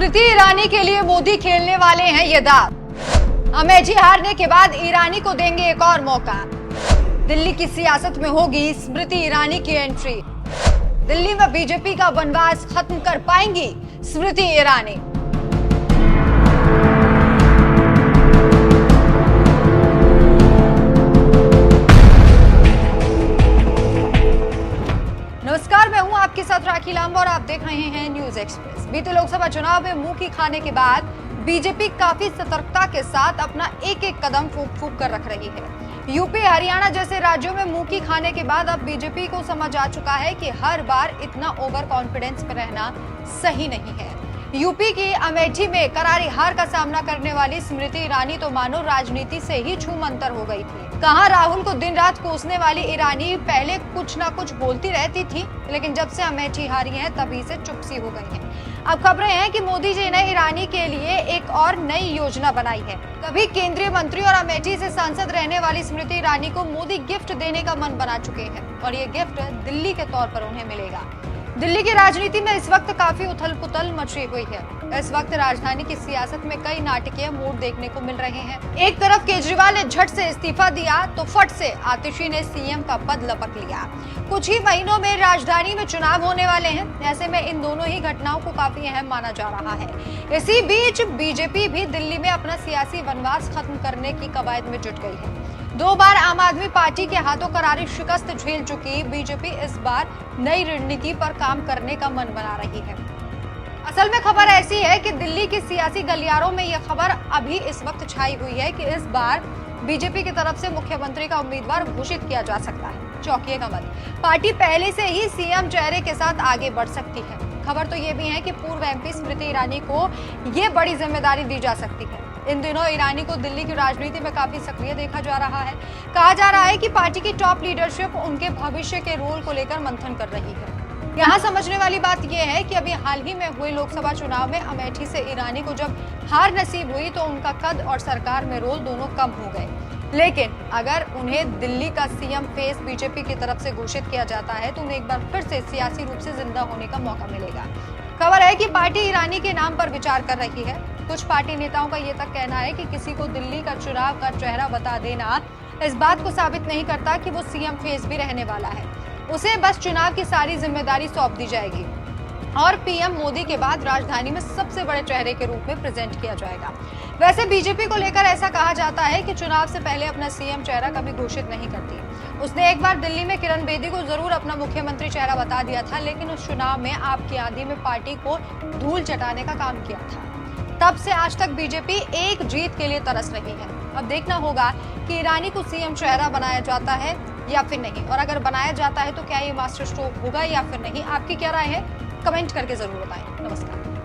स्मृति ईरानी के लिए मोदी खेलने वाले हैं ये दांव। अमेठी हारने के बाद ईरानी को देंगे एक और मौका। दिल्ली की सियासत में होगी स्मृति ईरानी की एंट्री। दिल्ली में बीजेपी का वनवास खत्म कर पाएंगी स्मृति ईरानी। नमस्कार, मैं हूं आपके साथ राखी लांबा और आप देख रहे हैं न्यूज एक्सप्रेस। बीते लोकसभा चुनाव में मुंह की खाने के बाद बीजेपी काफी सतर्कता के साथ अपना एक एक कदम फूंक कर रख रही है। यूपी, हरियाणा जैसे राज्यों में मुंह की खाने के बाद अब बीजेपी को समझ आ चुका है कि हर बार इतना ओवर कॉन्फिडेंस में रहना सही नहीं है। यूपी की अमेठी में करारी हार का सामना करने वाली स्मृति ईरानी तो मानो राजनीति से ही छूमंतर हो गई थी। कहां राहुल को दिन रात कोसने वाली ईरानी पहले कुछ ना कुछ बोलती रहती थी, लेकिन जब से अमेठी हारी है तभी से चुप सी हो गई है। अब खबरें हैं कि मोदी जी ने ईरानी के लिए एक और नई योजना बनाई है। कभी केंद्रीय मंत्री और अमेठी से सांसद रहने वाली स्मृति ईरानी को मोदी गिफ्ट देने का मन बना चुके हैं और ये गिफ्ट दिल्ली के तौर पर उन्हें मिलेगा। दिल्ली की राजनीति में इस वक्त काफी उथल पुथल मची हुई है। इस वक्त राजधानी की सियासत में कई नाटकीय मोड़ देखने को मिल रहे हैं। एक तरफ केजरीवाल ने झट से इस्तीफा दिया तो फट से आतिशी ने सीएम का पद लपक लिया। कुछ ही महीनों में राजधानी में चुनाव होने वाले हैं। ऐसे में इन दोनों ही घटनाओं को काफी अहम माना जा रहा है। इसी बीच बीजेपी भी दिल्ली में अपना सियासी वनवास खत्म करने की कवायद में जुट गई है। 2 बार आम आदमी पार्टी के हाथों करारी शिकस्त झेल चुकी बीजेपी इस बार नई रणनीति पर काम करने का मन बना रही है। असल में खबर ऐसी है कि दिल्ली की सियासी गलियारों में यह खबर अभी इस वक्त छाई हुई है कि इस बार बीजेपी की तरफ से मुख्यमंत्री का उम्मीदवार घोषित किया जा सकता है। चौंकिएगा मत, पार्टी पहले से ही सीएम चेहरे के साथ आगे बढ़ सकती है। खबर तो ये भी है कि पूर्व एमपी स्मृति ईरानी को ये बड़ी जिम्मेदारी दी जा सकती है। इन दिनों ईरानी को दिल्ली की राजनीति में काफी सक्रिय देखा जा रहा है। कहा जा रहा है कि पार्टी की टॉप लीडरशिप उनके भविष्य के रोल को लेकर मंथन कर रही है। यहाँ समझने वाली बात यह है कि अभी हाल ही में हुए लोकसभा चुनाव में अमेठी से ईरानी को जब हार नसीब हुई तो उनका कद और सरकार में रोल दोनों कम हो गए। लेकिन अगर उन्हें दिल्ली का सीएम फेस बीजेपी की तरफ से घोषित किया जाता है तो उन्हें एक बार फिर से सियासी रूप से जिंदा होने का मौका मिलेगा। खबर है कि पार्टी ईरानी के नाम पर विचार कर रही है। कुछ पार्टी नेताओं का ये तक कहना है कि किसी को दिल्ली का चुनाव का चेहरा बता देना इस बात को साबित नहीं करता कि वो सीएम फेस भी रहने वाला है। उसे बस चुनाव की सारी जिम्मेदारी सौंप दी जाएगी और पीएम मोदी के बाद राजधानी में सबसे बड़े चेहरे के रूप में प्रेजेंट किया जाएगा। वैसे बीजेपी को लेकर ऐसा कहा जाता है कि चुनाव से पहले अपना सीएम चेहरा कभी घोषित नहीं करती। उसने एक बार दिल्ली में किरण बेदी को जरूर अपना मुख्यमंत्री चेहरा बता दिया था, लेकिन उस चुनाव में आपकी आंधी में पार्टी को धूल चटाने का काम किया था। तब से आज तक बीजेपी एक जीत के लिए तरस रही है। अब देखना होगा कि ईरानी को सीएम चेहरा बनाया जाता है या फिर नहीं, और अगर बनाया जाता है तो क्या ये मास्टर स्ट्रोक होगा या फिर नहीं। आपकी क्या राय है, कमेंट करके जरूर बताएं। नमस्कार।